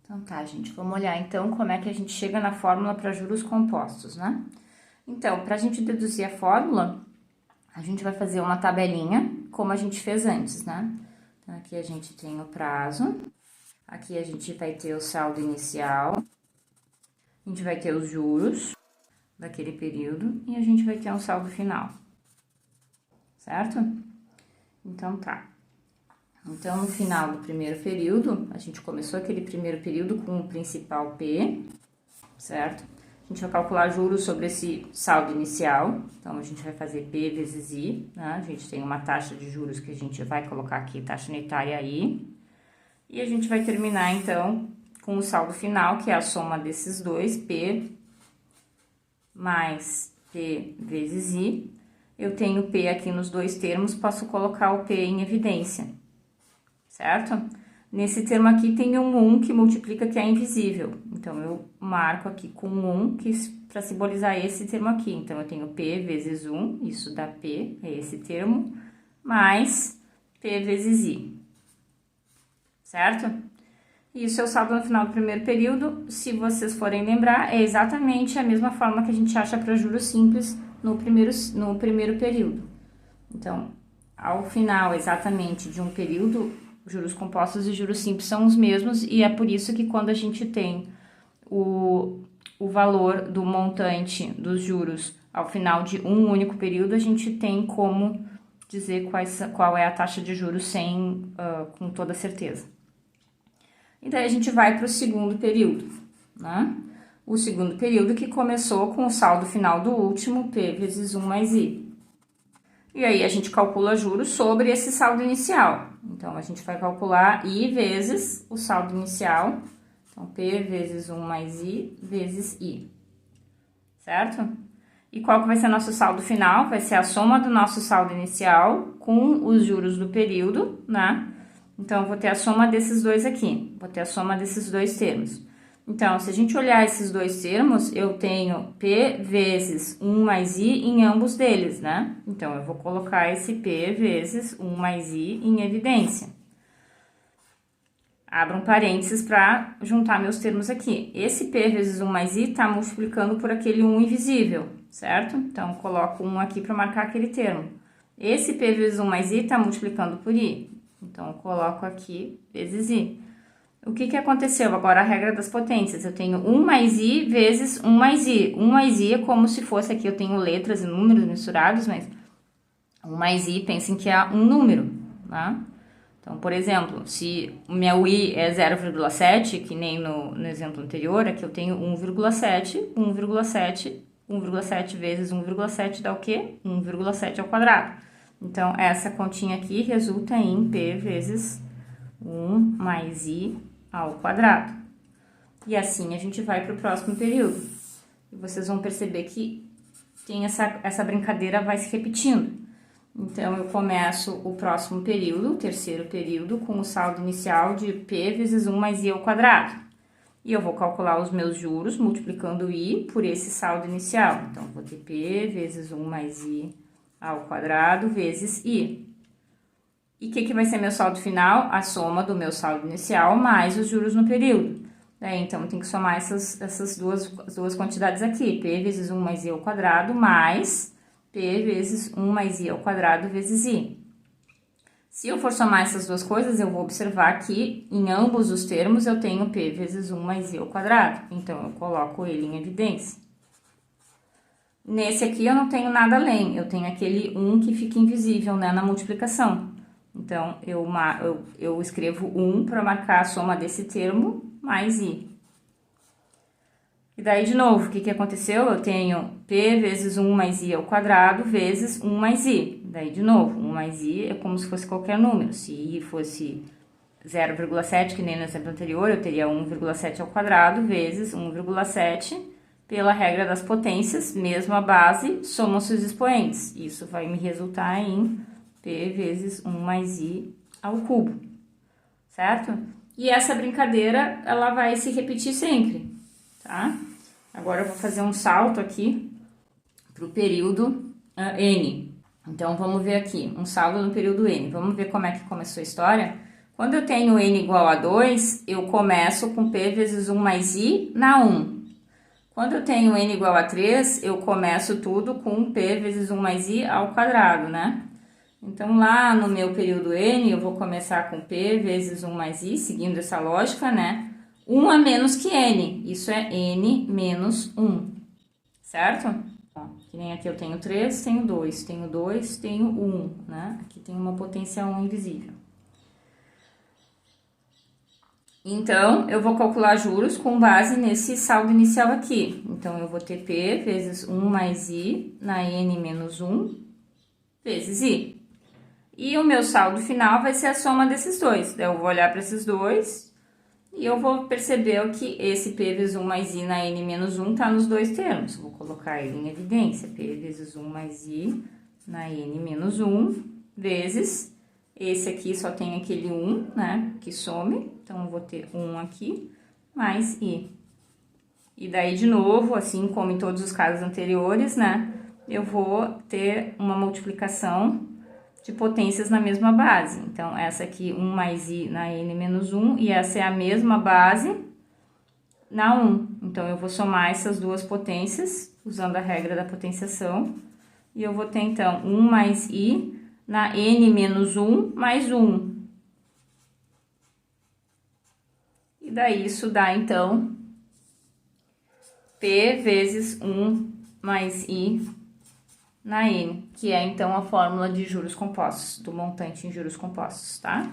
Então tá, gente, vamos olhar então como é que a gente chega na fórmula para juros compostos, né? Então, para a gente deduzir a fórmula, a gente vai fazer uma tabelinha, como a gente fez antes, né? Então, aqui a gente tem o prazo, aqui a gente vai ter o saldo inicial, a gente vai ter os juros daquele período e a gente vai ter um saldo final, certo? Então tá. Então, no final do primeiro período, a gente começou aquele primeiro período com o principal P, certo? A gente vai calcular juros sobre esse saldo inicial, então a gente vai fazer P vezes I, né? A gente tem uma taxa de juros que a gente vai colocar aqui, taxa unitária I, e a gente vai terminar então com o saldo final, que é a soma desses dois, P mais P vezes I. Eu tenho P aqui nos dois termos, posso colocar o P em evidência, certo? Nesse termo aqui tem um 1 que multiplica, que é invisível. Então, eu marco aqui com 1 para simbolizar esse termo aqui. Então, eu tenho P vezes 1, isso dá P, é esse termo, mais P vezes I, certo? Isso é o saldo no final do primeiro período. Se vocês forem lembrar, é exatamente a mesma forma que a gente acha para juros simples no primeiro período. Então, ao final exatamente de um período, juros compostos e juros simples são os mesmos, e é por isso que quando a gente tem o valor do montante dos juros ao final de um único período, a gente tem como dizer qual é a taxa de juros com toda certeza. E daí a gente vai para o segundo período, né? O segundo período que começou com o saldo final do último, P vezes 1 mais I. E aí a gente calcula juros sobre esse saldo inicial. Então, a gente vai calcular I vezes o saldo inicial. Então, P vezes 1 mais I vezes I. Certo? E qual que vai ser nosso saldo final? Vai ser a soma do nosso saldo inicial com os juros do período, né? Então, eu vou ter a soma desses dois aqui. Vou ter a soma desses dois termos. Então, se a gente olhar esses dois termos, eu tenho P vezes 1 mais I em ambos deles, né? Então, eu vou colocar esse P vezes 1 mais I em evidência. Abro um parênteses para juntar meus termos aqui. Esse P vezes 1 mais I está multiplicando por aquele 1 invisível, certo? Então, coloco 1 aqui para marcar aquele termo. Esse P vezes 1 mais I está multiplicando por I. Então, eu coloco aqui vezes I. O que aconteceu? Agora a regra das potências. Eu tenho 1 mais I vezes 1 mais I. 1 mais I é como se fosse aqui, eu tenho letras e números misturados, mas 1 mais I, pensem que é um número, né? Então, por exemplo, se o meu I é 0,7, que nem no exemplo anterior, aqui eu tenho 1,7, 1,7, 1,7 vezes 1,7 dá o quê? 1,7 ao quadrado. Então, essa continha aqui resulta em P vezes 1 mais I ao quadrado. E assim a gente vai para o próximo período. E vocês vão perceber que tem essa brincadeira vai se repetindo. Então, eu começo o próximo período, o terceiro período, com o saldo inicial de P vezes 1 mais I ao quadrado. E eu vou calcular os meus juros multiplicando I por esse saldo inicial. Então, vou ter P vezes 1 mais I ao quadrado vezes I. E o que vai ser meu saldo final? A soma do meu saldo inicial mais os juros no período. Então, tem que somar essas duas quantidades aqui. P vezes 1 mais I ao quadrado mais P vezes 1 mais I ao quadrado vezes I. Se eu for somar essas duas coisas, eu vou observar que em ambos os termos eu tenho P vezes 1 mais I ao quadrado. Então, eu coloco ele em evidência. Nesse aqui eu não tenho nada além. Eu tenho aquele 1 que fica invisível, né, na multiplicação. Então, eu escrevo 1 para marcar a soma desse termo mais I. E daí, de novo, o que aconteceu? Eu tenho P vezes 1 mais I ao quadrado vezes 1 mais I. Daí, de novo, 1 mais I é como se fosse qualquer número. Se I fosse 0,7, que nem no exemplo anterior, eu teria 1,7 ao quadrado vezes 1,7. Pela regra das potências, mesmo a base, somam-se os expoentes. Isso vai me resultar em P vezes 1 mais I ao cubo, certo? E essa brincadeira, ela vai se repetir sempre, tá? Agora eu vou fazer um salto aqui para o período N. Então, vamos ver aqui, um salto no período N. Vamos ver como é que começou a história. Quando eu tenho n igual a 2, eu começo com p vezes 1 mais i na 1. Quando eu tenho n igual a 3, eu começo tudo com p vezes 1 mais i ao quadrado, né? Então, lá no meu período n, eu vou começar com p vezes 1 mais i, seguindo essa lógica, né? 1 a menos que n, isso é n menos 1, certo? Ó, que nem aqui eu tenho 3, tenho 2, tenho 2, tenho 1, né? Aqui tem uma potência 1 invisível. Então, eu vou calcular juros com base nesse saldo inicial aqui. Então, eu vou ter p vezes 1 mais i na n menos 1 vezes i. E o meu saldo final vai ser a soma desses dois. Eu vou olhar para esses dois e eu vou perceber que esse p vezes 1 mais i na n menos 1 está nos dois termos. Vou colocar ele em evidência. P vezes 1 mais i na n menos 1 vezes... Esse aqui só tem aquele 1, né, que some, então eu vou ter 1 aqui, mais i. E daí, de novo, assim como em todos os casos anteriores, né, eu vou ter uma multiplicação de potências na mesma base. Então, essa aqui, 1 mais i na n menos 1, e essa é a mesma base na 1. Então, eu vou somar essas duas potências, usando a regra da potenciação, e eu vou ter, então, 1 mais i na n menos 1 mais 1. E daí isso dá, então, p vezes 1 mais i na n, que é, então, a fórmula de juros compostos, do montante em juros compostos, tá?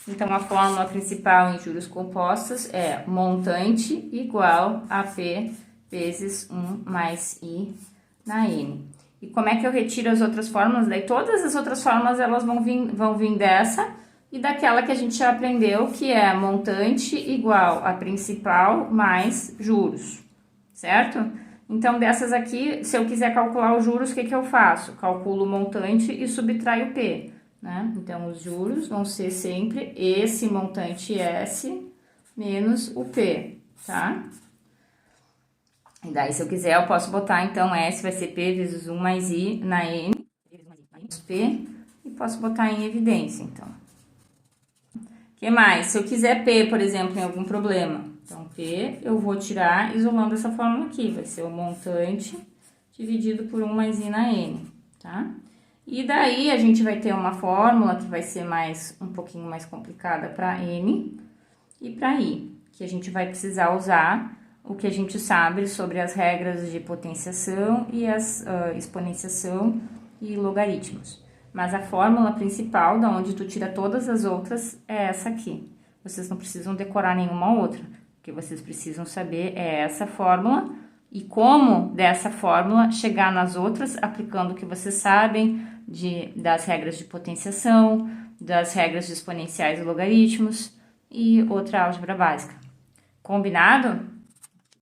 Então, a fórmula principal em juros compostos é montante igual a p vezes 1 mais i na n. E como é que eu retiro as outras fórmulas? Daí todas as outras fórmulas elas vão vir dessa e daquela que a gente já aprendeu, que é montante igual a principal mais juros, certo? Então, dessas aqui, se eu quiser calcular os juros, o que eu faço? Calculo o montante e subtraio o P, né? Então, os juros vão ser sempre esse montante S menos o P, tá? E daí, se eu quiser, eu posso botar, então, S vai ser P vezes 1 mais I na N, P, e posso botar em evidência, então. O que mais? Se eu quiser P, por exemplo, em algum problema, então, P eu vou tirar isolando essa fórmula aqui, vai ser o montante dividido por 1 mais I na N, tá? E daí, a gente vai ter uma fórmula que vai ser um pouquinho mais complicada para N e para I, que a gente vai precisar usar o que a gente sabe sobre as regras de potenciação e as exponenciação e logaritmos. Mas a fórmula principal, da onde tu tira todas as outras, é essa aqui. Vocês não precisam decorar nenhuma outra. O que vocês precisam saber é essa fórmula e como dessa fórmula chegar nas outras, aplicando o que vocês sabem das regras de potenciação, das regras de exponenciais e logaritmos e outra álgebra básica. Combinado?